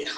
Yeah.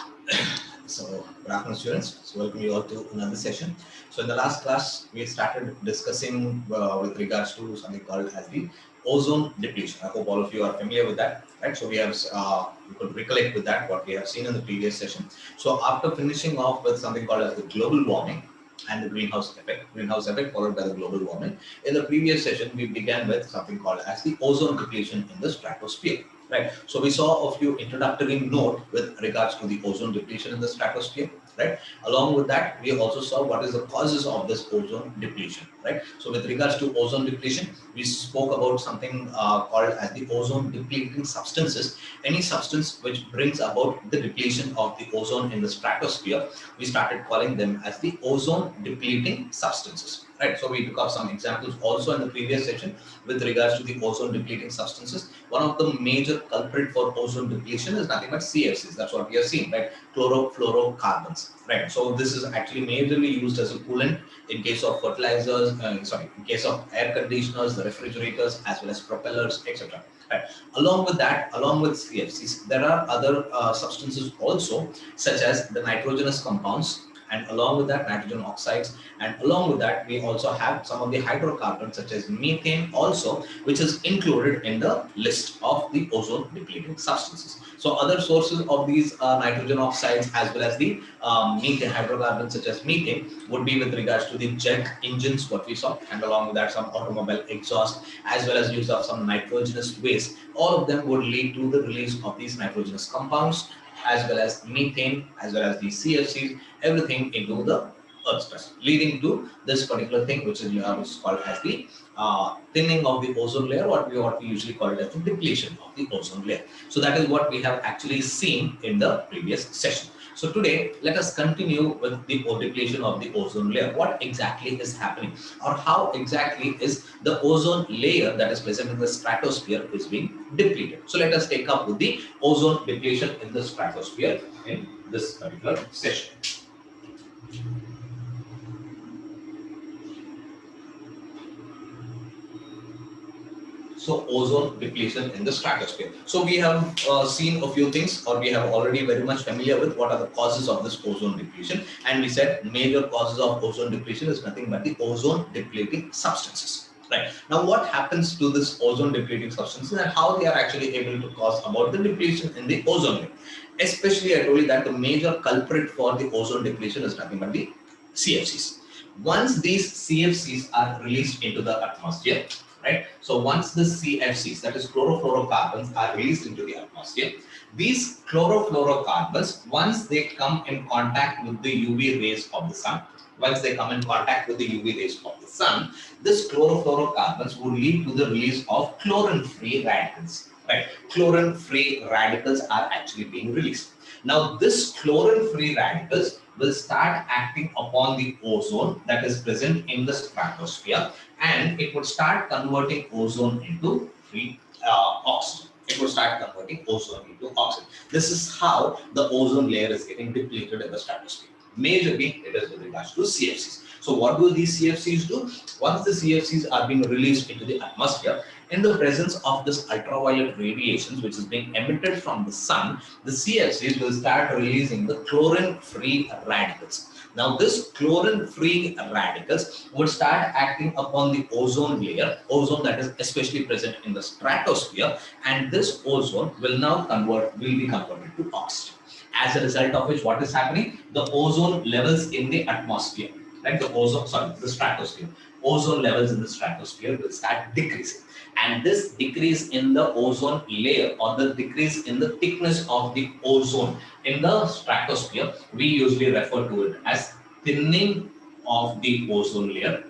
So, good afternoon, students. So, welcome you all to another session. So, in the last class, we started discussing with regards to something called as the ozone depletion. I hope all of you are familiar with that, right? So, we could recollect with that what we have seen in the previous session. So, after finishing off with something called as the global warming and the greenhouse effect followed by the global warming. In the previous session, we began with something called as the ozone depletion in the stratosphere. Right. So we saw a few introductory note with regards to the ozone depletion in the stratosphere. Right. Along with that, we also saw what is the causes of this ozone depletion. Right. So with regards to ozone depletion, we spoke about something called as the ozone depleting substances. Any substance which brings about the depletion of the ozone in the stratosphere, we started calling them as the ozone depleting substances. Right. So we took up some examples also in the previous session with regards to the ozone depleting substances. One of the major culprit for ozone depletion is nothing but CFCs. That's what we are seeing, right? Chlorofluorocarbons, right? So this is actually majorly used as a coolant in case of fertilizers, in case of air conditioners, the refrigerators, as well as propellers, etc. Right. Along with that, along with CFCs, there are other substances also, such as the nitrogenous compounds, and along with that nitrogen oxides, and along with that we also have some of the hydrocarbons such as methane also, which is included in the list of the ozone depleting substances. So other sources of these nitrogen oxides as well as the methane hydrocarbons such as methane would be with regards to the jet engines, what we saw, and along with that some automobile exhaust as well as use of some nitrogenous waste. All of them would lead to the release of these nitrogenous compounds as well as methane, as well as the CFCs, everything into the Earth's crust, leading to this particular thing, which is called as the thinning of the ozone layer, what we usually call it as the depletion of the ozone layer. So that is what we have actually seen in the previous session. So today, let us continue with the depletion of the ozone layer. What exactly is happening, or how exactly is the ozone layer that is present in the stratosphere is being depleted? So let us take up with the ozone depletion in the stratosphere in this particular session. So ozone depletion in the stratosphere. So we have seen a few things, or we have already very much familiar with what are the causes of this ozone depletion. And we said major causes of ozone depletion is nothing but the ozone depleting substances. Right. Now what happens to this ozone depleting substances and how they are actually able to cause about the depletion in the ozone layer? Especially I told you that the major culprit for the ozone depletion is nothing but the CFCs. Once these CFCs are released into the atmosphere, right? So once the CFCs, that is chlorofluorocarbons, are released into the atmosphere, these chlorofluorocarbons, once they come in contact with the UV rays of the sun, once they come in contact with the UV rays of the sun, this chlorofluorocarbons would lead to the release of chlorine-free radicals. Right? Chlorine-free radicals are actually being released. Now, this chlorine-free radicals will start acting upon the ozone that is present in the stratosphere, and it would start converting ozone into free oxygen. It would start converting ozone into oxygen. This is how the ozone layer is getting depleted in the stratosphere. Majorly, it is with regards to CFCs. So what will these CFCs do? Once the CFCs are being released into the atmosphere, in the presence of this ultraviolet radiations which is being emitted from the sun, the CFCs will start releasing the chlorine-free radicals. Now, this chlorine-free radicals would start acting upon the ozone layer, ozone that is especially present in the stratosphere, and this ozone will be converted to oxygen. As a result of which, what is happening? The ozone levels in the atmosphere, like the stratosphere, ozone levels in the stratosphere will start decreasing. And this decrease in the ozone layer, or the decrease in the thickness of the ozone in the stratosphere, we usually refer to it as thinning of the ozone layer,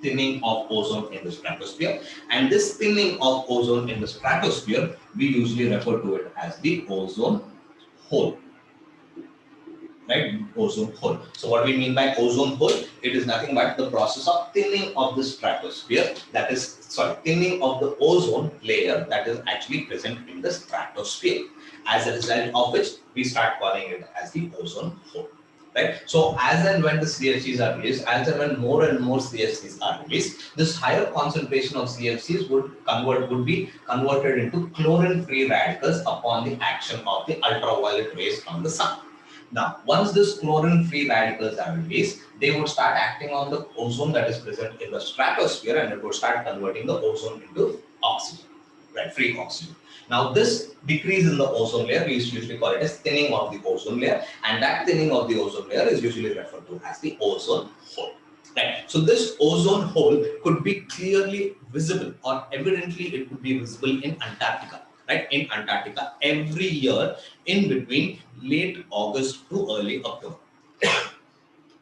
thinning of ozone in the stratosphere. And this thinning of ozone in the stratosphere, we usually refer to it as the ozone hole. Right, ozone hole. So what we mean by ozone hole? It is nothing but the process of thinning of the stratosphere, thinning of the ozone layer that is actually present in the stratosphere. As a result of which, we start calling it as the ozone hole. right? So as and when the CFCs are released, as and when more and more CFCs are released, this higher concentration of CFCs would be converted into chlorine-free radicals upon the action of the ultraviolet rays from the sun. Now, once this chlorine-free radicals are released, they would start acting on the ozone that is present in the stratosphere, and it would start converting the ozone into oxygen, right? Free oxygen. Now, this decrease in the ozone layer, we usually call it as thinning of the ozone layer, and that thinning of the ozone layer is usually referred to as the ozone hole. Right. So this ozone hole could be clearly visible, or evidently it could be visible in Antarctica. Right, in Antarctica every year in between late August to early October.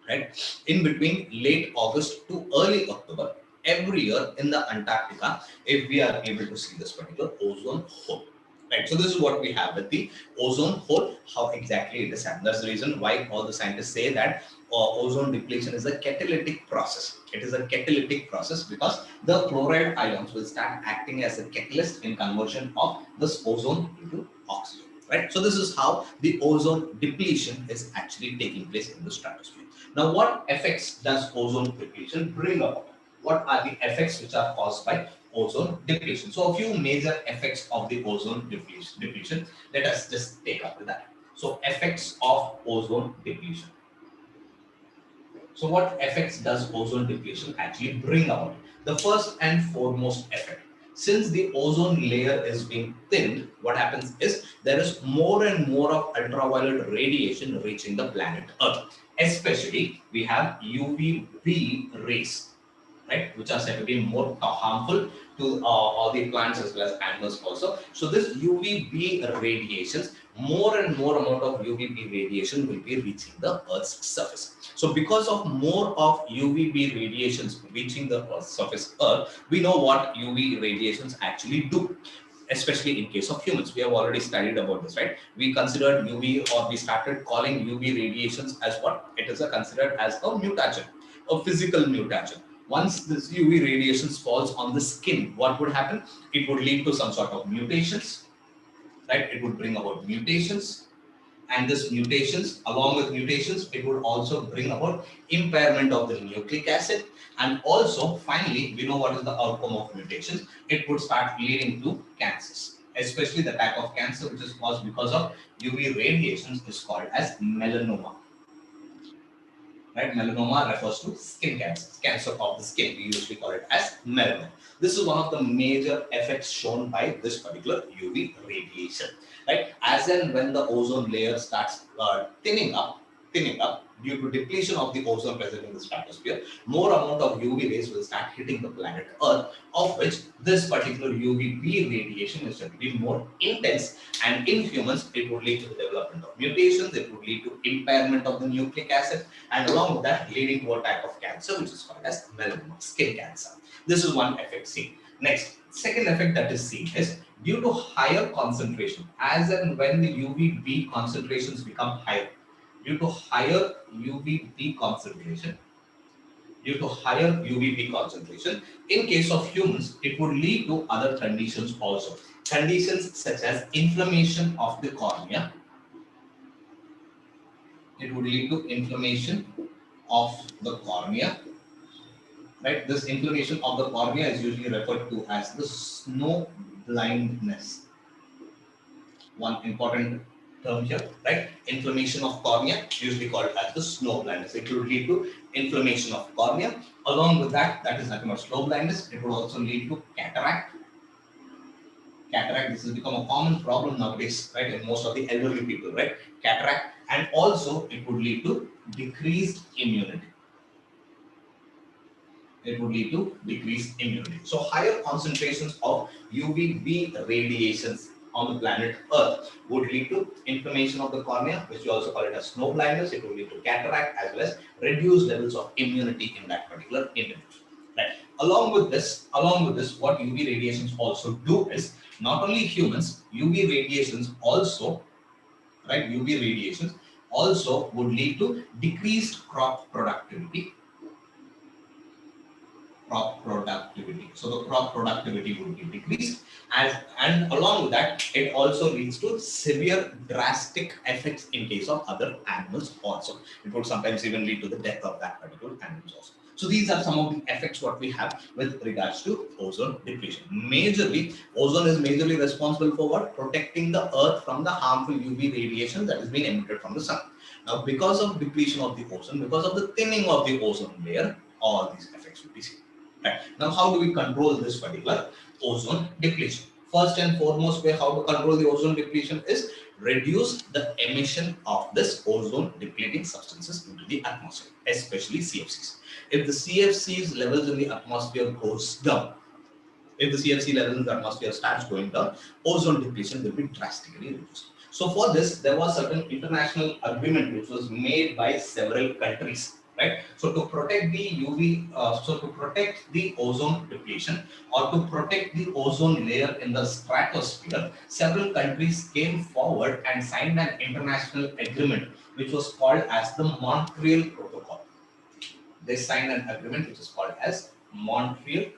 Right, in between late August to early October every year in the Antarctica, if we are able to see this particular ozone hole. Right, so this is what we have with the ozone hole, how exactly it is happening. That's the reason why all the scientists say that ozone depletion is a catalytic process. It is a catalytic process because the chloride ions will start acting as a catalyst in conversion of this ozone into oxygen. Right, so this is how the ozone depletion is actually taking place in the stratosphere. Now, what effects does ozone depletion bring about? What are the effects which are caused by ozone depletion? So, a few major effects of the ozone depletion. Let us just take up with that. So, effects of ozone depletion. So, what effects does ozone depletion actually bring about? The first and foremost effect, since the ozone layer is being thinned, what happens is there is more and more of ultraviolet radiation reaching the planet Earth. Especially, we have UVB rays, right, which are said to be more harmful to all the plants as well as animals also. So this UVB radiations, more and more amount of UVB radiation will be reaching the Earth's surface. So because of more of UVB radiations reaching the Earth's surface, we know what UV radiations actually do. Especially in case of humans, we have already studied about this, right? We considered UV, or we started calling UV radiations as what? It is considered as a mutagen, a physical mutagen. Once this UV radiations falls on the skin, what would happen? It would lead to some sort of mutations, right? It would bring about mutations, and this mutations, along with mutations, it would also bring about impairment of the nucleic acid, and also finally, we know what is the outcome of mutations. It would start leading to cancers, especially the type of cancer which is caused because of UV radiations is called as melanoma. Right? Melanoma refers to skin cancer, cancer of the skin. We usually call it as melanoma. This is one of the major effects shown by this particular UV radiation. Right? As and when the ozone layer starts thinning up due to depletion of the ozone present in the stratosphere, more amount of UV rays will start hitting the planet Earth, of which this particular UVB radiation is said to be more intense, and in humans it would lead to the development of mutations, it would lead to impairment of the nucleic acid, and along with that leading to a type of cancer which is called as melanoma, skin cancer. This is one effect seen. Next, second effect that is seen is due to higher concentration. As and when the UVB concentrations become higher, due to higher UVB concentration, in case of humans, it would lead to other conditions also. Conditions such as inflammation of the cornea. It would lead to inflammation of the cornea. Right? This inflammation of the cornea is usually referred to as the snow blindness. One important term here, right? Inflammation of cornea, usually called as the snow blindness. It will lead to inflammation of cornea. Along with that, that is nothing but snow blindness. It will also lead to cataract. Cataract, this has become a common problem nowadays, right? In most of the elderly people, right? Cataract, and also it would lead to decreased immunity. It would lead to decreased immunity. So higher concentrations of UVB radiations on the planet Earth would lead to inflammation of the cornea, which we also call it as snow blindness. It would lead to cataract as well as reduced levels of immunity in that particular individual. Right. Along with this, what UV radiations also do is not only humans, UV radiations also, right? UV radiations also would lead to decreased crop productivity crop productivity. So the crop productivity would be decreased, and along with that, it also leads to severe drastic effects in case of other animals also. It would sometimes even lead to the death of that particular animals also. So these are some of the effects what we have with regards to ozone depletion. Majorly, ozone is majorly responsible for what? Protecting the earth from the harmful UV radiation that is being emitted from the sun. Now, because of depletion of the ozone, because of the thinning of the ozone layer, all these effects will be seen. Right. Now, how do we control this particular ozone depletion? First and foremost way how to control the ozone depletion is reduce the emission of this ozone depleting substances into the atmosphere, especially CFCs. If the CFCs levels in the atmosphere goes down, if the CFC level in the atmosphere starts going down, ozone depletion will be drastically reduced. So for this, there was certain international agreement which was made by several countries, right? So to protect the UV, so to protect the ozone depletion or to protect the ozone layer in the stratosphere, several countries came forward and signed an international agreement which was called as the Montreal Protocol. They signed an agreement which is called as Montreal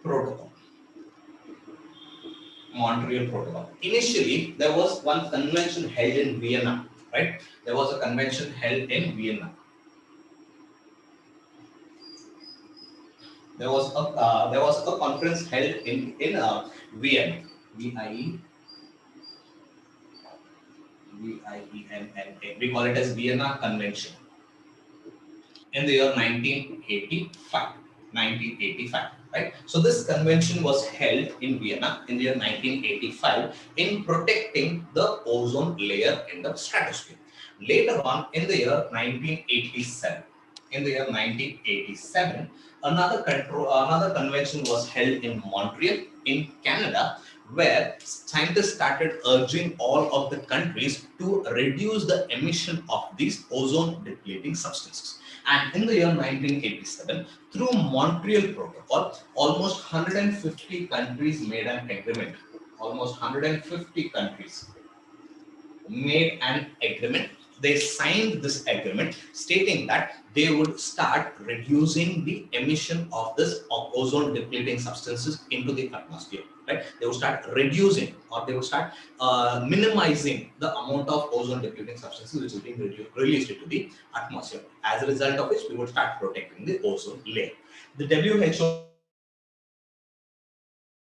Protocol. Montreal Protocol. Initially, there was one convention held in Vienna, right? There was a convention held in Vienna. There was a conference held in Vienna. VIENNA. We call it as Vienna Convention in the year 1985. 1985, right? So this convention was held in Vienna in the year 1985 in protecting the ozone layer in the stratosphere. Later on in the year 1987, another convention was held in Montreal in Canada, where scientists started urging all of the countries to reduce the emission of these ozone depleting substances. And in the year 1987, through Montreal Protocol, almost 150 countries made an agreement. Almost 150 countries made an agreement. They signed this agreement stating that they would start reducing the emission of this ozone depleting substances into the atmosphere. Right? They would start reducing, or they would start minimizing the amount of ozone depleting substances which is being released into the atmosphere. As a result of which, we would start protecting the ozone layer. The WHO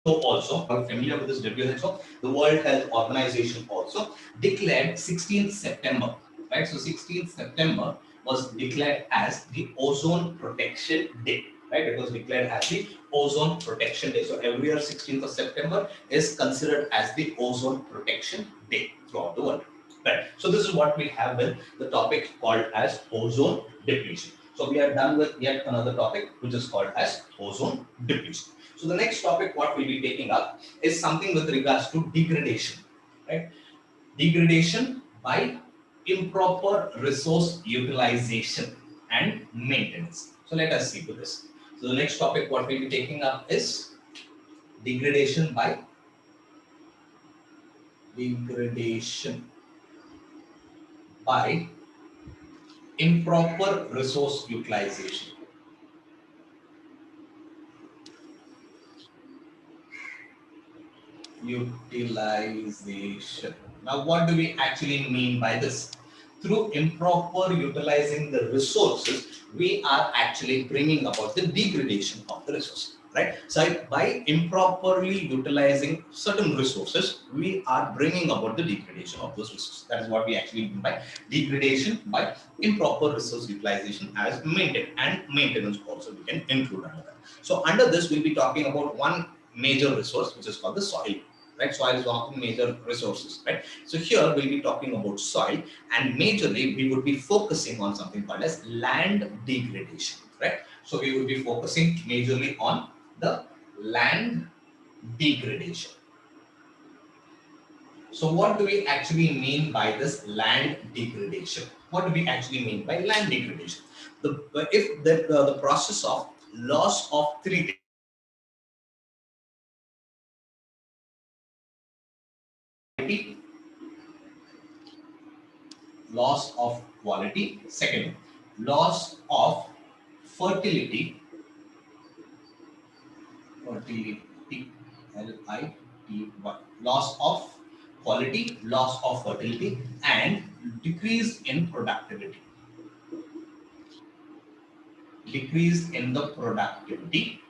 also, are familiar with this WHO, the World Health Organization also declared 16th September, right? So 16th September was declared as the Ozone Protection Day, right? It was declared as the Ozone Protection Day. So every year 16th of September is considered as the Ozone Protection Day throughout the world, right? So this is what we have with the topic called as ozone depletion. So we are done with yet another topic which is called as ozone depletion. So the next topic what we'll be taking up is something with regards to degradation, right? Degradation by improper resource utilization and maintenance. So let us see to this. So the next topic what we'll be taking up is degradation by improper resource utilization. Utilization. Now, what do we actually mean by this? Through improper utilizing the resources, we are actually bringing about the degradation of the resource, right? So, by improperly utilizing certain resources, we are bringing about the degradation of those resources. That is what we actually mean by degradation by improper resource utilization as maintenance, and maintenance also we can include under that. So, under this, we'll be talking about one major resource which is called the soil, right? Soil is one of the major resources, right? So here we'll be talking about soil, and majorly we would be focusing on something called as land degradation, right? So we will be focusing majorly on the land degradation. So what do we actually mean by this land degradation? What do we actually mean by land degradation? The process of loss of three things: loss of quality, second, loss of fertility, fertility, L-I-T-Y, loss of quality, loss of fertility, and decrease in productivity. Decrease in the productivity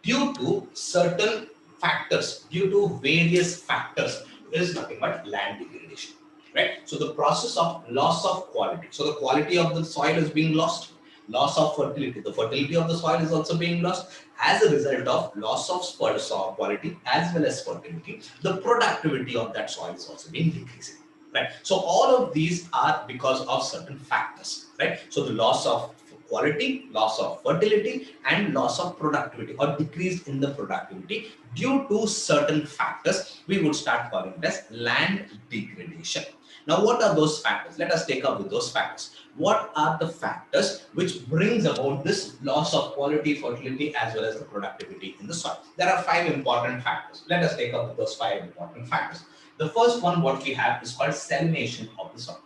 due to certain factors, due to various factors, is nothing but land degradation, right? So the process of loss of quality. So the quality of the soil is being lost, loss of fertility. The fertility of the soil is also being lost as a result of loss of soil quality as well as fertility. The productivity of that soil is also being decreasing. Right. So all of these are because of certain factors, right? So the loss of quality, loss of fertility, and loss of productivity or decrease in the productivity due to certain factors, we would start calling it as land degradation. Now, what are those factors? Let us take up with those factors. What are the factors which brings about this loss of quality, fertility, as well as the productivity in the soil? There are 5 important factors. Let us take up with those 5 important factors. The first one, what we have is called salination of the soil.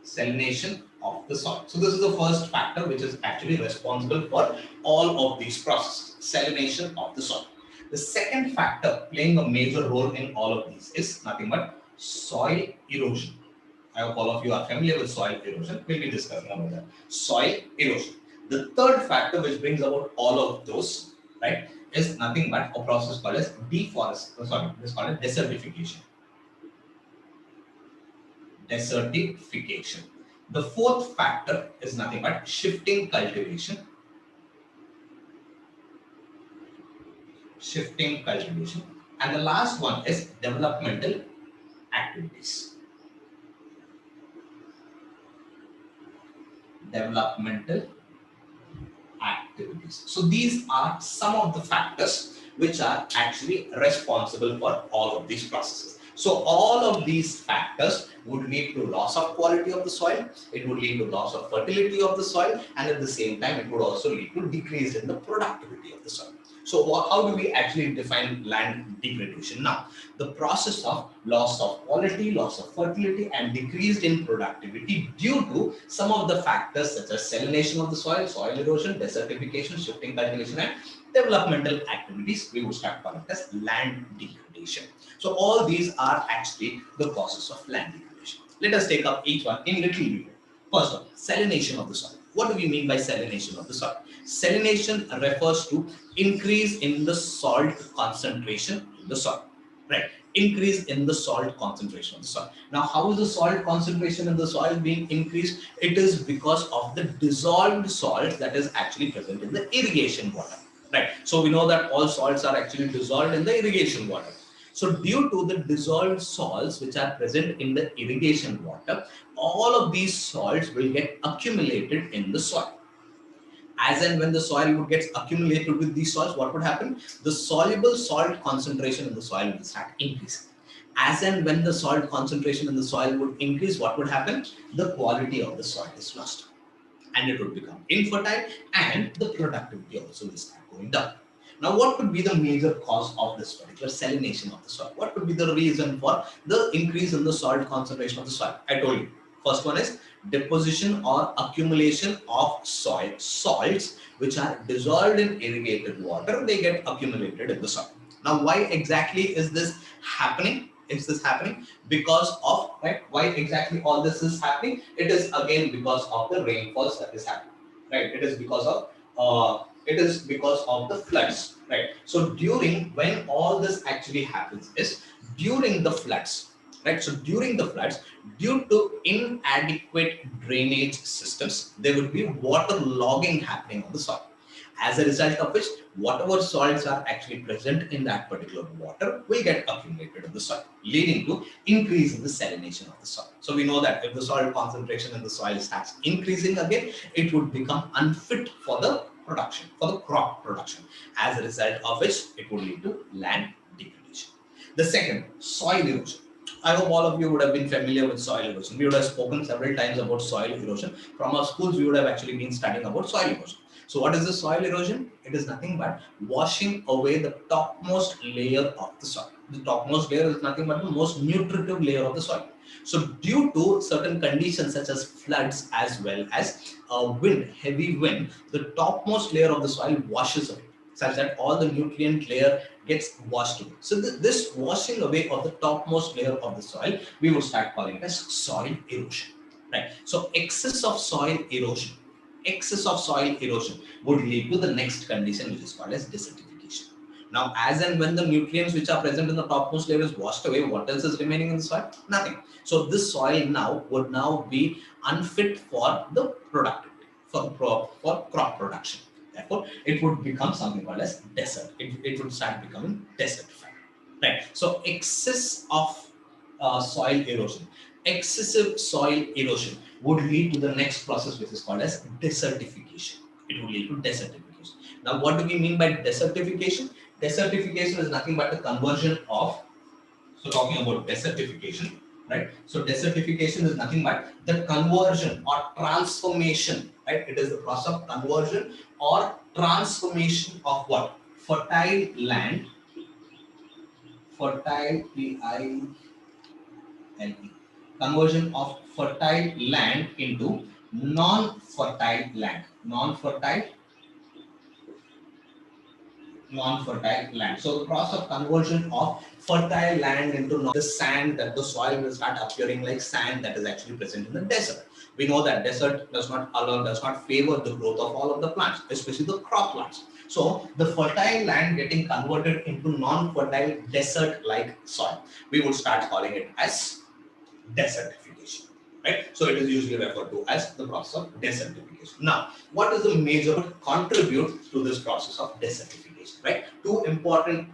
Salination of the soil. So this is the first factor which is actually responsible for all of these processes, salination of the soil. The second factor playing a major role in all of these is nothing but soil erosion. I hope all of you are familiar with soil erosion. We'll be discussing about that. Soil erosion. The third factor which brings about all of those, right, is nothing but a process called as deforestation. Sorry, this is called as desertification. Desertification. The fourth factor is nothing but shifting cultivation. Shifting cultivation. And the last one is developmental activities. Developmental activities. So these are some of the factors which are actually responsible for all of these processes. So all of these factors would lead to loss of quality of the soil, it would lead to loss of fertility of the soil, and at the same time it would also lead to decrease in the productivity of the soil. So how do we actually define land degradation? Now, the process of loss of quality, loss of fertility, and decreased in productivity due to some of the factors such as salination of the soil, soil erosion, desertification, shifting cultivation, and developmental activities, we would start calling it as land degradation. So all these are actually the causes of land degradation. Let us take up each one in little detail. First one, salination of the soil. What do we mean by salination of the soil? Salination refers to increase in the salt concentration in the soil. Right. Increase in the salt concentration of the soil. Now, how is the salt concentration in the soil being increased? It is because of the dissolved salt that is actually present in the irrigation water. Right. So we know that all salts are actually dissolved in the irrigation water. So due to the dissolved salts which are present in the irrigation water, all of these salts will get accumulated in the soil. As and when the soil would get accumulated with these salts, what would happen? The soluble salt concentration in the soil will start increasing. As and when the salt concentration in the soil would increase, what would happen? The quality of the soil is lost and it would become infertile and the productivity also will start going down. Now, what could be the major cause of this particular salination of the soil? What could be the reason for the increase in the salt concentration of the soil? I told you. First one is deposition or accumulation of soil salts which are dissolved in irrigated water. They get accumulated in the soil. Now, why exactly is this happening? Is this happening because of, right? Why exactly all this is happening? It is again because of the rainfalls that is happening, right? It is because of the floods, right? So during when all this actually happens is during the floods, right? So during the floods, due to inadequate drainage systems, there would be water logging happening on the soil. As a result of which, whatever salts are actually present in that particular water will get accumulated in the soil, leading to increase in the salination of the soil. So we know that if the soil concentration in the soil starts increasing again, it would become unfit for the production, for the crop production. As a result of which, it would lead to land degradation. The second, soil erosion. I hope all of you would have been familiar with soil erosion. We would have spoken several times about soil erosion. From our schools, we would have actually been studying about soil erosion. So what is the soil erosion? It is nothing but washing away the topmost layer of the soil. The topmost layer is nothing but the most nutritive layer of the soil. So due to certain conditions such as floods as well as wind, heavy wind, the topmost layer of the soil washes away such that all the nutrient layer gets washed away. So this washing away of the topmost layer of the soil, we would start calling it as soil erosion. Right. So excess of soil erosion would lead to the next condition, which is called as desertification. Now, as and when the nutrients which are present in the topmost layer is washed away, what else is remaining in the soil? Nothing. So this soil would now be unfit for the productivity, for crop production. Therefore, it would become something called as desert. It would start becoming desertified. Right. So excess of soil erosion, excessive soil erosion would lead to the next process, which is called as desertification. It would lead to desertification. Now, what do we mean by desertification? Desertification is nothing but the conversion of, so talking about desertification, right? So desertification is nothing but the conversion or transformation, right? It is the process of conversion or transformation of what? Fertile land, fertile, P-I-L-E, conversion of fertile land into non-fertile land, non-fertile land. So the process of conversion of fertile land into the sand, that the soil will start appearing like sand that is actually present in the desert. We know that desert does not favor the growth of all of the plants, especially the crop plants. So the fertile land getting converted into non-fertile desert-like soil, we would start calling it as desertification, right? So it is usually referred to as the process of desertification. Now, what is the major contribute to this process of desertification, right? Two important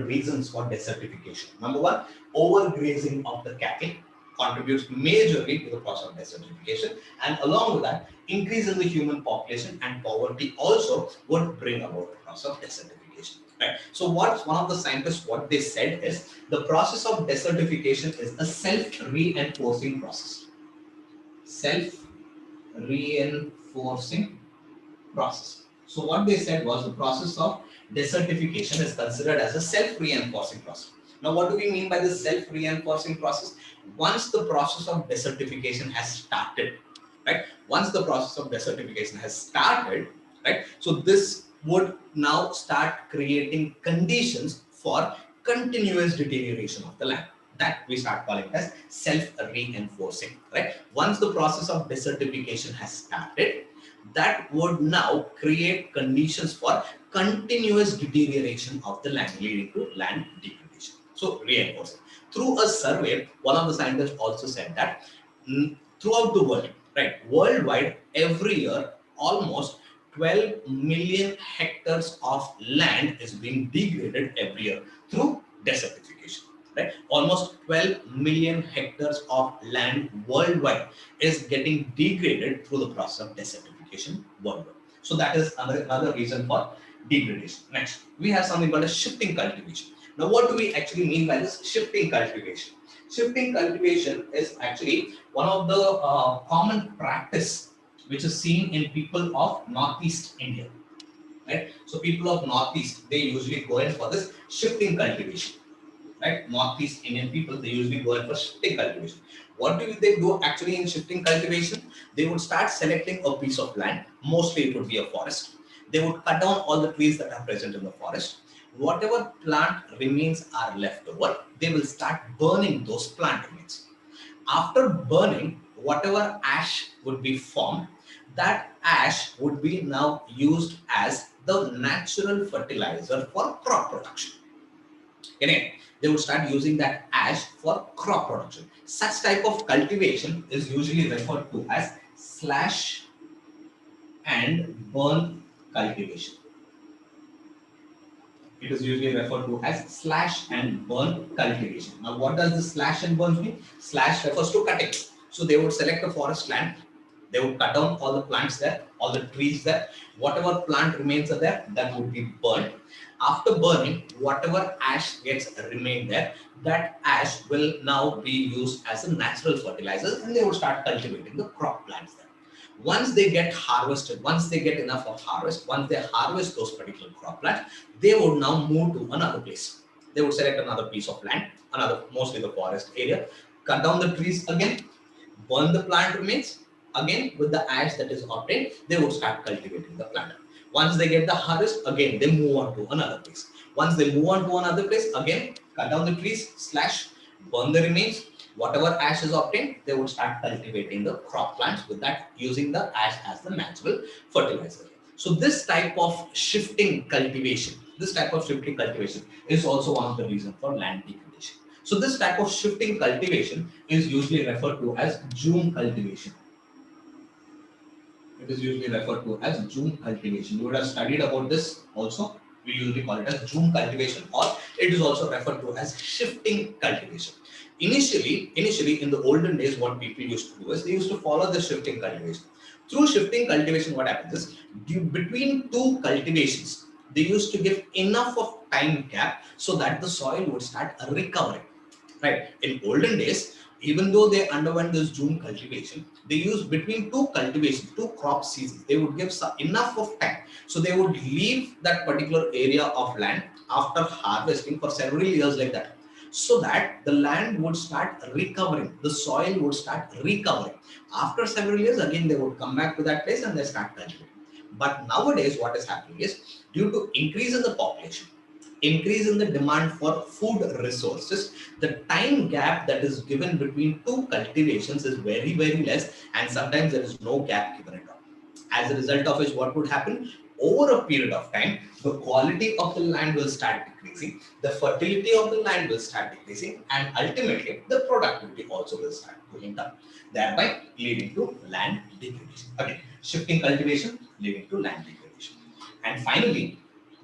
reasons for desertification. Number one, overgrazing of the cattle contributes majorly to the process of desertification, and along with that, increase in the human population and poverty also would bring about the process of desertification. Right. So what one of the scientists, what they said is, the process of desertification is a self-reinforcing process. Self-reinforcing process. So what they said was, the process of desertification is considered as a self-reinforcing process. Now, what do we mean by this self-reinforcing process? Once the process of desertification has started, right? Once the process of desertification has started, right? So this would now start creating conditions for continuous deterioration of the land. That we start calling it as self-reinforcing, right? Once the process of desertification has started, that would now create conditions for continuous deterioration of the land, leading to land degradation. So reinforcing. Through a survey, one of the scientists also said that throughout the world, right, worldwide, every year, almost 12 million hectares of land is being degraded every year through desertification. Right? Almost 12 million hectares of land worldwide is getting degraded through the process of desertification worldwide. So that is another reason for degradation. Next, we have something called a shifting cultivation. Now, what do we actually mean by this shifting cultivation? Shifting cultivation is actually one of the common practice which is seen in people of Northeast India. Right? So people of Northeast, they usually go in for this shifting cultivation. Right? Northeast Indian people, they usually go in for shifting cultivation. What do they do actually in shifting cultivation? They would start selecting a piece of land. Mostly it would be a forest. They would cut down all the trees that are present in the forest. Whatever plant remains are left over, they will start burning those plant remains. After burning, whatever ash would be formed, that ash would be now used as the natural fertilizer for crop production. Again, they would start using that ash for crop production. Such type of cultivation is usually referred to as slash and burn cultivation. It is usually referred to as slash and burn cultivation. Now, what does the slash and burn mean? Slash refers to cutting. So they would select a forest land, they would cut down all the plants there, all the trees there. Whatever plant remains are there, that would be burned. After burning, whatever ash gets remained there, that ash will now be used as a natural fertilizer, and they would start cultivating the crop plants there. Once they get harvested, once they get enough of harvest, once they harvest those particular crop plants, they would now move to another place. They would select another piece of land, another, mostly the forest area, cut down the trees again, burn the plant remains, again with the ash that is obtained, they would start cultivating the plant. Once they get the harvest, again they move on to another place. Once they move on to another place, again cut down the trees, slash, burn the remains, whatever ash is obtained, they would start cultivating the crop plants with that, using the ash as the natural fertilizer. So this type of shifting cultivation, is also one of the reasons for land degradation. So this type of shifting cultivation is usually referred to as June cultivation. It is usually referred to as June cultivation. You would have studied about this also. We usually call it as June cultivation, or it is also referred to as shifting cultivation. Initially in the olden days, what people used to do is they used to follow the shifting cultivation. Through shifting cultivation, what happens is between two cultivations, they used to give enough of time gap so that the soil would start recovering. Right. In olden days, even though they underwent this June cultivation, they used between two cultivations, two crop seasons, they would give enough of time. So they would leave that particular area of land after harvesting for several years like that, so that the land would start recovering, the soil would start recovering. After several years, again, they would come back to that place and they start cultivating. But nowadays, what is happening is, due to increase in the population, increase in the demand for food resources, the time gap that is given between two cultivations is very, very less, and sometimes there is no gap given at all. As a result of which, what would happen? Over a period of time, the quality of the land will start decreasing, the fertility of the land will start decreasing, and ultimately the productivity also will start going down, thereby leading to land degradation. Again, shifting cultivation leading to land degradation. And finally,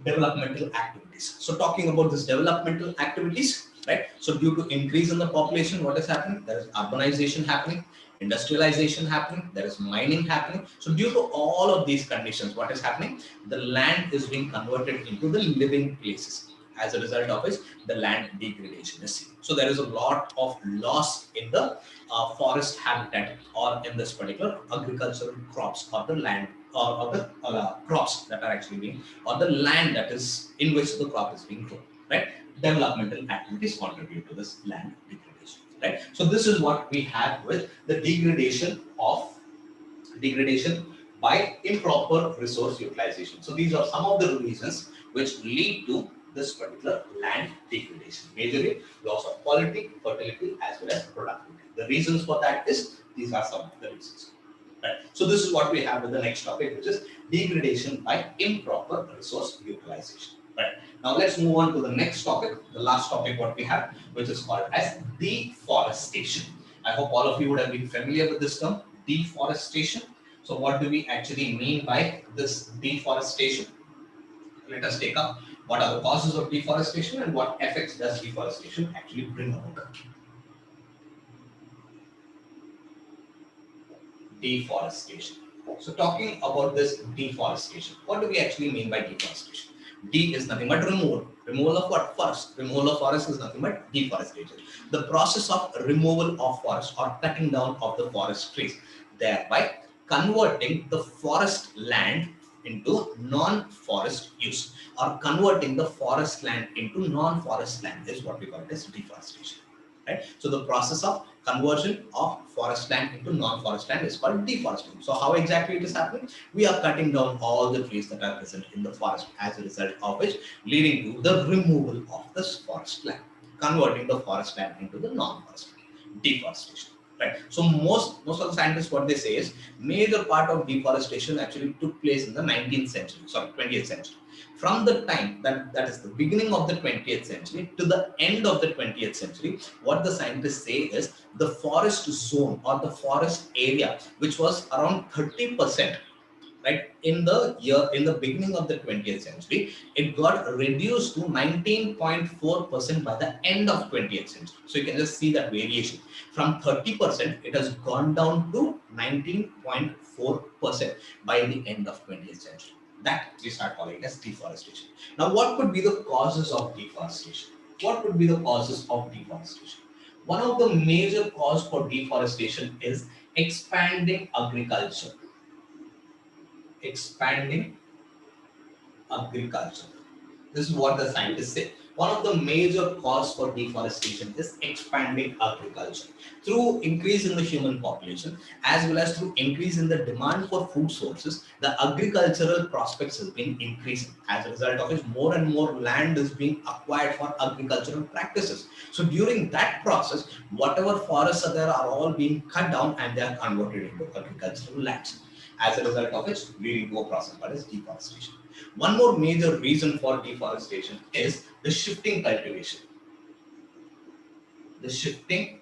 developmental activities. So talking about this developmental activities, right? So due to increase in the population, what is happening? There is urbanization happening, industrialization happening, there is mining happening. So due to all of these conditions, what is happening? The land is being converted into the living places. As a result of which, the land degradation is seen. So there is a lot of loss in the forest habitat, or in this particular agricultural crops, or the land, or the crops that are actually being, or the land that is in which the crop is being grown, right? Developmental activities contribute to this land degradation, right? So this is what we have with the degradation by improper resource utilization. So these are some of the reasons which lead to this particular land degradation. Majorly loss of quality, fertility, as well as productivity. The reasons for that is, these are some of the reasons. Right. So this is what we have with the next topic, which is degradation by improper resource utilization. Right. Now let's move on to the next topic, the last topic what we have, which is called as deforestation. I hope all of you would have been familiar with this term, deforestation. So what do we actually mean by this deforestation? Let us take up what are the causes of deforestation and what effects does deforestation actually bring about. Deforestation. So talking about this deforestation, what do we actually mean by deforestation? D is nothing but removal. Removal of what? Forest. Removal of forest is nothing but deforestation. The process of removal of forest, or cutting down of the forest trees, thereby converting the forest land into non-forest use, or converting the forest land into non-forest land, is what we call it as deforestation. Right? So the process of conversion of forest land into non-forest land is called deforestation. So how exactly it is happening? We are cutting down all the trees that are present in the forest, as a result of which leading to the removal of this forest land, converting the forest land into the non-forest land, deforestation. Right. So most of the scientists, what they say is, major part of deforestation actually took place in the 19th century, sorry, 20th century. From the time that is the beginning of the 20th century to the end of the 20th century, what the scientists say is, the forest zone, or the forest area, which was around 30%, right, in the beginning of the 20th century, it got reduced to 19.4% by the end of 20th century. So you can just see that variation. From 30%, it has gone down to 19.4% by the end of 20th century. That we start calling as deforestation. Now, what could be the causes of deforestation? What could be the causes of deforestation? One of the major cause for deforestation is expanding agriculture. expanding agriculture. This is what the scientists say. One of the major cause for deforestation is expanding agriculture. Through increase in the human population as well as through increase in the demand for food sources, the agricultural prospects has been increasing. As a result of it, more and more land is being acquired for agricultural practices. So during that process, whatever forests are there are all being cut down and they are converted into agricultural lands. As a result of which, leading to a process called as deforestation. One more major reason for deforestation is the shifting cultivation. The shifting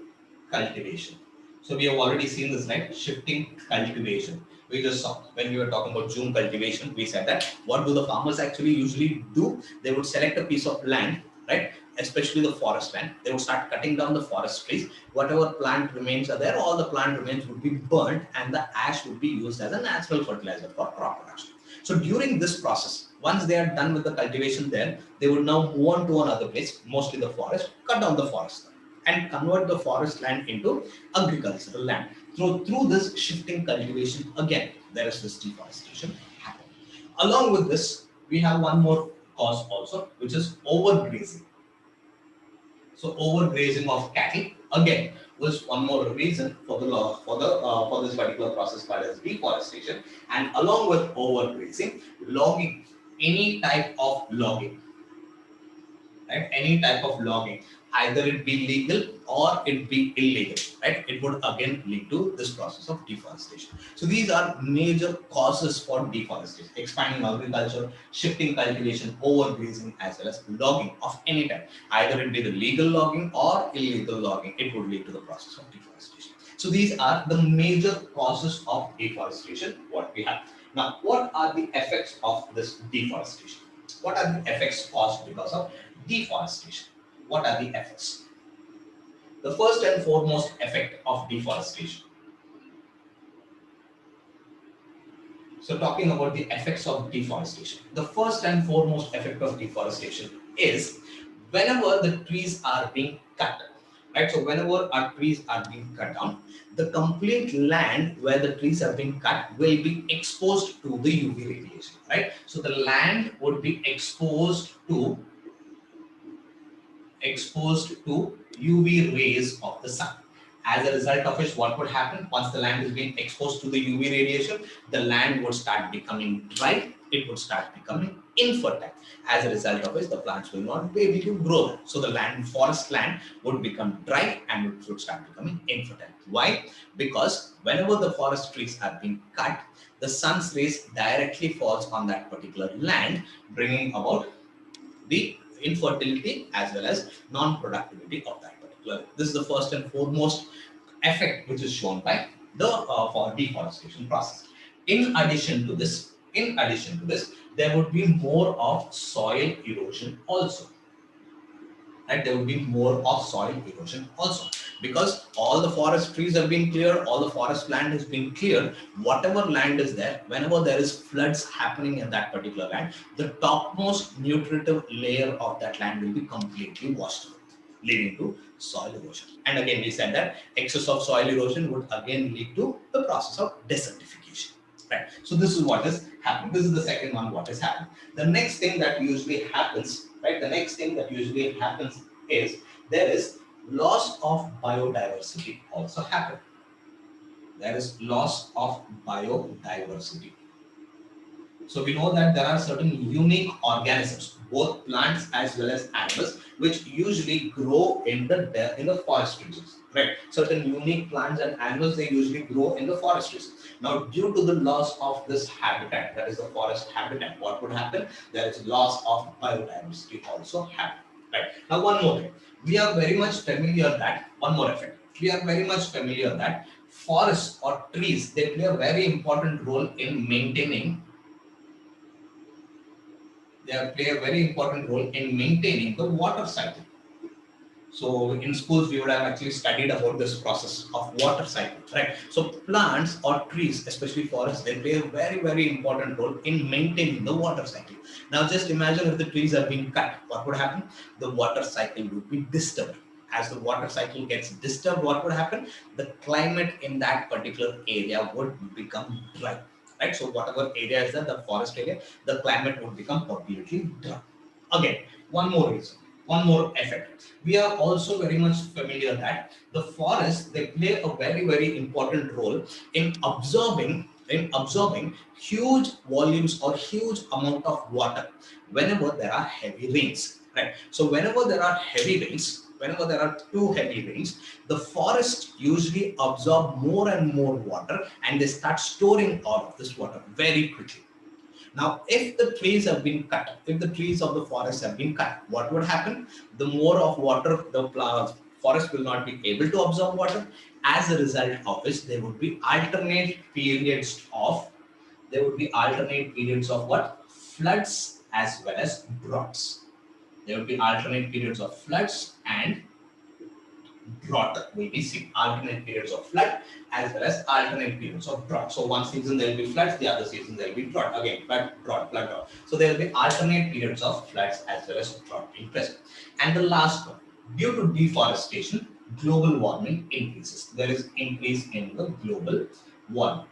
cultivation. So we have already seen this, right? Shifting cultivation. We just saw when we were talking about June cultivation, we said that what do the farmers actually usually do? They would select a piece of land, right? Especially the forest land. They would start cutting down the forest trees. Whatever plant remains are there, all the plant remains would be burnt and the ash would be used as a natural fertilizer for crop production. So during this process, once they are done with the cultivation there, they would now move on to another place, mostly the forest, cut down the forest and convert the forest land into agricultural land. Through this shifting cultivation, again, there is this deforestation happening. Along with this, we have one more cause also, which is overgrazing. So overgrazing of cattle again was one more reason for the law for this particular process called as deforestation. And along with overgrazing, logging, any type of logging, right? Any type of logging, either it be legal or it be illegal, right? It would again lead to this process of deforestation. So these are major causes for deforestation: expanding agriculture, shifting cultivation, overgrazing, as well as logging of any type. Either it be the legal logging or illegal logging, it would lead to the process of deforestation. So these are the major causes of deforestation, what we have. Now, what are the effects of this deforestation? What are the effects caused because of deforestation? What are the effects? The first and foremost effect of deforestation. So talking about the effects of deforestation, the first and foremost effect of deforestation is whenever the trees are being cut, right? So whenever our trees are being cut down, the complete land where the trees are being cut will be exposed to the UV radiation, right? So the land would be exposed to UV rays of the sun. As a result of which, what would happen once the land is being exposed to the UV radiation? The land would start becoming dry. It would start becoming infertile. As a result of which, the plants will not be able to grow. So the forest land would become dry and it would start becoming infertile. Why? Because whenever the forest trees are being cut, the sun's rays directly falls on that particular land, bringing about the infertility as well as non-productivity of that particular. This is the first and foremost effect which is shown by the for deforestation process. In addition to this, there would be more of soil erosion also. And there will be more of soil erosion also, because all the forest trees have been cleared, all the forest land has been cleared. Whatever land is there, whenever there is floods happening in that particular land, the topmost nutritive layer of that land will be completely washed away, leading to soil erosion. And again, we said that excess of soil erosion would again lead to the process of desertification. Right. So this is what is happening. This is the second one, what is happening. The next thing that usually happens, right? The next thing that usually happens is there is loss of biodiversity also happen. There is loss of biodiversity. So we know that there are certain unique organisms, both plants as well as animals, which usually grow in the forest regions. Right? Certain unique plants and animals, they usually grow in the forest regions. Now, due to the loss of this habitat, that is the forest habitat, what would happen? There is loss of biodiversity also happen. Right? Now, one more thing. We are very much familiar that, one more effect. We are very much familiar that forests or trees, they play a very important role in maintaining the water cycle. So in schools, we would have actually studied about this process of water cycle, right? So plants or trees, especially forests, they play a very, very important role in maintaining the water cycle. Now just imagine if the trees are being cut, what would happen? The water cycle would be disturbed. As the water cycle gets disturbed, what would happen? The climate in that particular area would become dry. right? So whatever area is there, the forest area, the climate would become completely dry. Again, one more reason, one more effect. We are also very much familiar that the forests, they play a very important role in absorbing huge volumes or huge amount of water whenever there are heavy rains, right? So whenever there are heavy rains, whenever there are too heavy rains, the forest usually absorb more and more water, and they start storing all of this water very quickly. Now, if the trees have been cut, if the trees of the forest have been cut, what would happen? The more of water the forest will not be able to absorb water. As a result of which, there would be alternate periods of what? Floods as well as droughts. There will be alternate periods of floods and drought will be seen. Alternate periods of flood as well as alternate periods of drought. So one season there will be floods, the other season there will be drought. Again, flood, drought, flood, drought. So there will be alternate periods of floods as well as drought being present. And the last one, due to deforestation, global warming increases. There is increase in the global warming,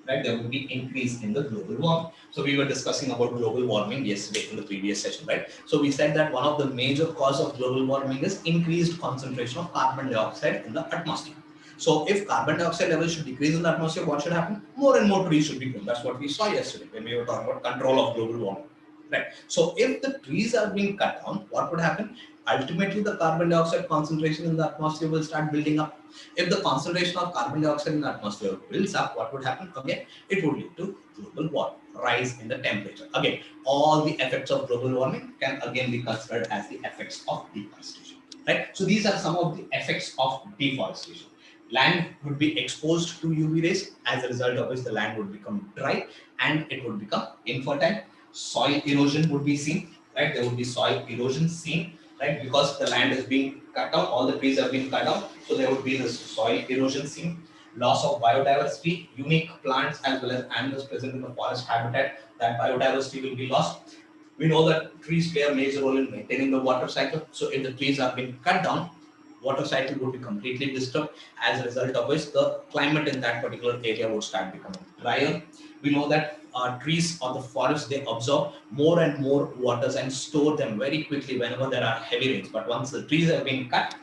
right? There will be increase in the global warming. So we were discussing about global warming yesterday in the previous session, right? So we said that one of the major cause of global warming is increased concentration of carbon dioxide in the atmosphere. So if carbon dioxide levels should decrease in the atmosphere, what should happen? More and more trees should be grown. That's what we saw yesterday when we were talking about control of global warming. Right. So if the trees are being cut down, what would happen? Ultimately, the carbon dioxide concentration in the atmosphere will start building up. If the concentration of carbon dioxide in the atmosphere builds up, what would happen? Again, it would lead to global warming, rise in the temperature. Again, all the effects of global warming can again be considered as the effects of deforestation. Right. So these are some of the effects of deforestation. Land would be exposed to UV rays, as a result of which the land would become dry and it would become infertile. Soil erosion would be seen, right? There would be soil erosion seen, right? Because the land is being cut down, all the trees have been cut down, so there would be this soil erosion seen. Loss of biodiversity, unique plants as well as animals present in the forest habitat, that biodiversity will be lost. We know that trees play a major role in maintaining the water cycle. So if the trees are being cut down, water cycle would be completely disturbed, as a result of which the climate in that particular area would start becoming drier. We know that trees or the forest, they absorb more and more waters and store them very quickly whenever there are heavy rains. But once the trees have been cut,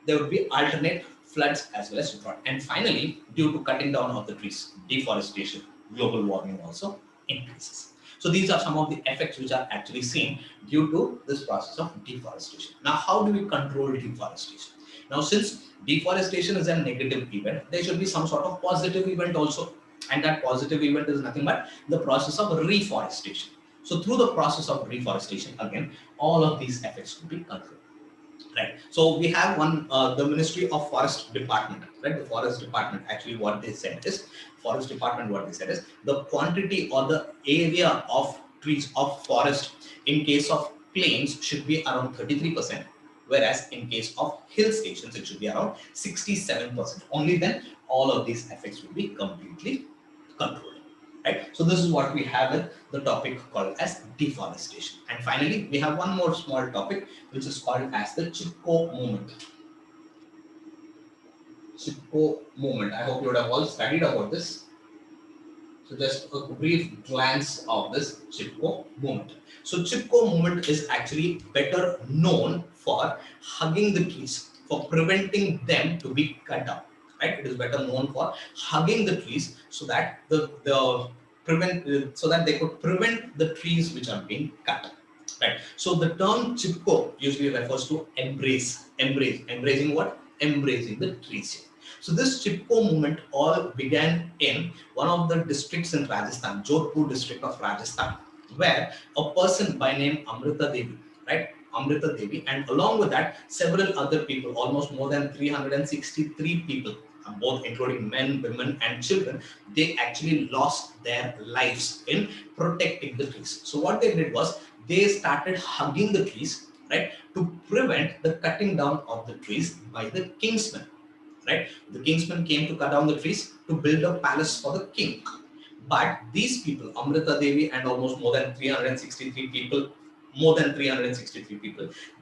there would be alternate floods as well as drought. And finally, due to cutting down of the trees, deforestation, global warming also increases. So these are some of the effects which are actually seen due to this process of deforestation. Now, how do we control deforestation? Now, since deforestation is a negative event, there should be some sort of positive event also. And that positive event is nothing but the process of reforestation. So through the process of reforestation, again, all of these effects will be controlled. Right. So we have the Ministry of Forest Department, right? The Forest Department, actually what they said is, Forest Department, what they said is, the quantity or the area of trees of forest in case of plains should be around 33%, whereas in case of hill stations, it should be around 67%. Only then all of these effects will be completely controlled. Right? So this is what we have in the topic called as deforestation. And finally, we have one more small topic which is called as the Chipko movement. Chipko movement. I hope you would have all studied about this. So just a brief glance of this Chipko movement. So Chipko movement is actually better known for hugging the trees, for preventing them to be cut down. Right? It is better known for hugging the trees so that so that they could prevent the trees which are being cut. Right. So the term Chipko usually refers to embracing what? Embracing the trees. So this Chipko movement all began in one of the districts in Rajasthan, Jodhpur district of Rajasthan, where a person by name Amrita Devi, right? Amrita Devi, and along with that, several other people, almost more than 363 people, both including men, women, and children, they actually lost their lives in protecting the trees. So what they did was they started hugging the trees, right, to prevent the cutting down of the trees by the kingsmen. Right, the kingsmen came to cut down the trees to build a palace for the king. But these people, Amrita Devi and almost more than 363 people,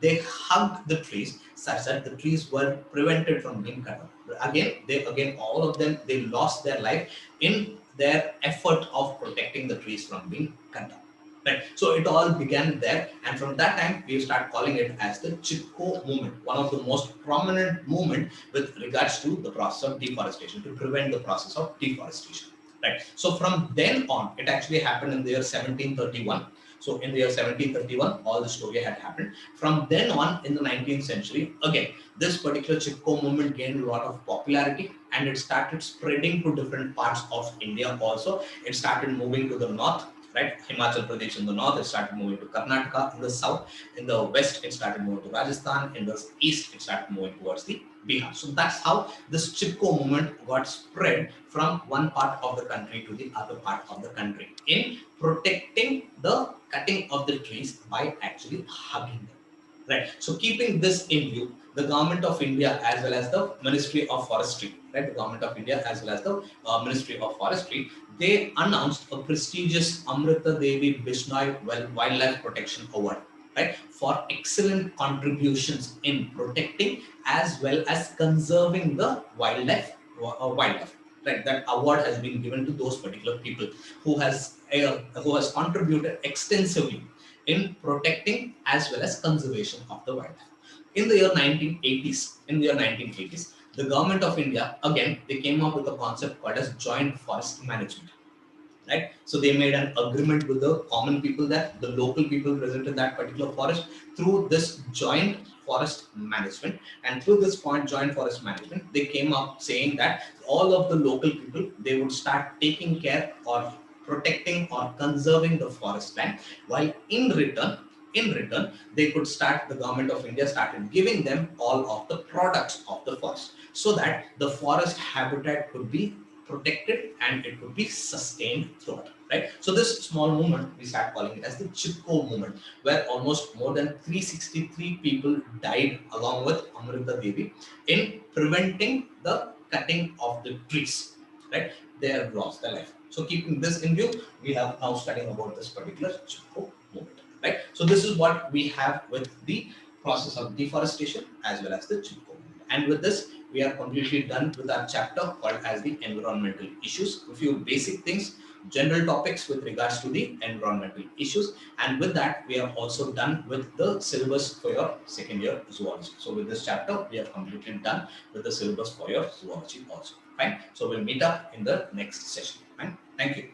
they hugged the trees such that the trees were prevented from being cut down. Again, all of them, they lost their life in their effort of protecting the trees from being cut down. Right. So it all began there, and from that time we start calling it as the Chipko movement, one of the most prominent movement with regards to the process of deforestation, to prevent the process of deforestation. Right. So from then on, it actually happened in the year 1731. So in the year 1731, all the story had happened. From then on, in the 19th century, again, this particular Chipko movement gained a lot of popularity, and it started spreading to different parts of India also. It started moving to the north, right? Himachal Pradesh in the north, it started moving to Karnataka in the south. In the west, it started moving to Rajasthan. In the east, it started moving towards the Bihar. So that's how this Chipko movement got spread from one part of the country to the other part of the country in protecting the cutting of the trees by actually hugging them. Right. So keeping this in view, the government of India as well as the Ministry of Forestry, right? The government of India as well as the Ministry of Forestry, they announced a prestigious Amrita Devi Bishnoi Wildlife Protection Award, right? For excellent contributions in protecting as well as conserving the wildlife. Right, that award has been given to those particular people who has contributed extensively in protecting as well as conservation of the wildlife. In the year 1980s, the government of India, again, they came up with a concept called as joint forest management. Right? So they made an agreement with the common people there, the local people present in that particular forest, through this joint forest management. And through this point, joint forest management, they came up saying that all of the local people, they would start taking care or protecting or conserving the forest land, while in return, they could start, the government of India started giving them all of the products of the forest, so that the forest habitat could be protected and it would be sustained throughout, right? So this small movement, we start calling it as the Chipko movement, where almost more than 363 people died along with Amrita Devi in preventing the cutting of the trees, right? They have lost their life. So keeping this in view, we have now studying about this particular Chipko movement, right? So this is what we have with the process of deforestation as well as the Chipko movement. And with this, we are completely done with our chapter called as the environmental issues. A few basic things, general topics with regards to the environmental issues. And with that, we are also done with the syllabus for your second year zoology. So with this chapter, we are completely done with the syllabus for your zoology also. Fine. So we'll meet up in the next session. Fine. Thank you.